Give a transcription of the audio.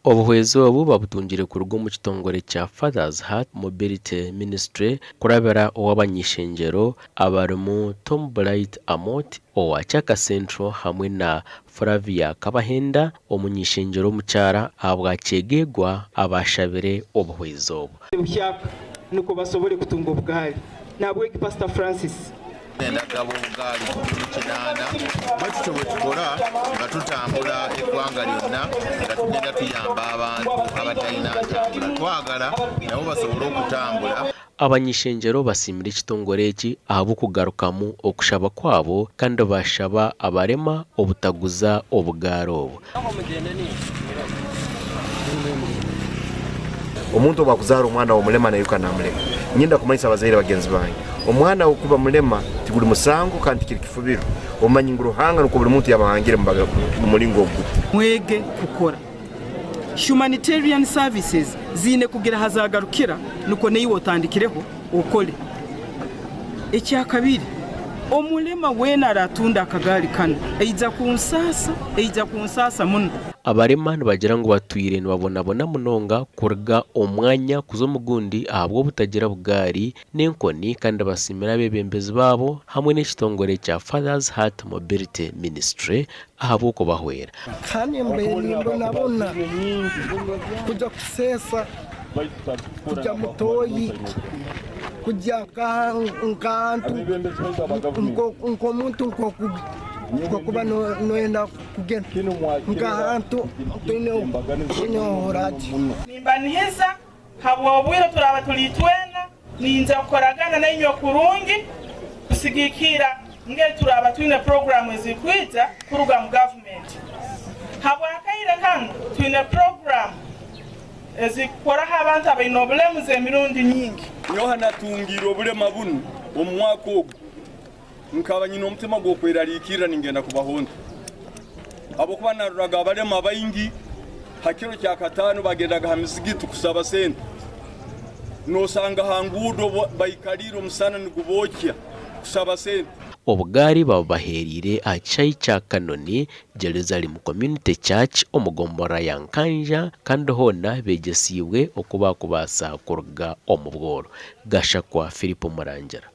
Obuhwezi obu babutungire ku rugo mu kitongore kya Father's Heart Mobility Ministry kurabira ow'abanyeshenjero abarimu Tom Bright Amot owa Chaka Central hamwe na Flavia Kabahenda omunyeshenjero omukyara abwa KYEGEGWA abashabire obuhwezi obu. Nuko basobole kutunga obugaari nabwe Pastor Francis endagabo obugaari kukinana bwetutyo bwetukola nga tutambula eggwanga lyonna nga tugenda tuyamba abantu abatalina ntambula twagala nabo basobole okutambula. Abanyeshenjero basimira ekitongore eki ahabw'okugarukamu okushaba kwabo kandi bashaba abarema obutaguza obugaari obu. Omuntu bakuzaara omwana omulema naye kanamulema nyinda kumanyisa abazaire bagenzi bange omwana okuba mulema tiguli musango kandi kiri kifubiro omanyi nguruhanga nuko buli muntu yabahangire mu mulingo oguti mwege kukora humanitarian services zine kugira hazagarukira nuko neyi wotandikireho okole. Ekyakabiri omulema wena aratunda akagaali kano eija kunsasa muno. Abarema nibagira ngu batwire nibabonabona munonga kuruga omwanya kuza omugundi ahabwo obutagira bugaari n'enkoni kandi basimira abebembezi babo hamwe n'ekitongore kya Father's Heart Mobility Ministry ahabw'okubahwera. Kandi mbonabona kujya kusesa kujya mutoyi kujya nkantu nkomuntu kuba noenda kugenda nkantu tunyohoraje nimbanihiza habwa obwire turaba tulitwena ninza kukoragana n'inyo kurungi kusigikira ngeri turaba twine program ezikwita kuruga mu government habwa akaire kano twine program ezikoraho abantu abaine obulemu z'emirundi nyingi. Yohana tungiro obulema bunu omwaka ogwo nkaba nyina omutima gw'okweraliikirira ningenda kubahonda habwokuba naruraga abalema baingi hakiro kya kataano bagendaga ha misigiti kusaba sente nosanga hanguudo baikaliire omusana nigubokya kusaba sente. Obugaari babaherire aha kishaayi kya Kanoni Jerusalem Community Church omugombora ya Nkanja kandi hoona begesiibwe okuba kubaasa kuruga omu bworo. Gashakwa Filipo Murangira.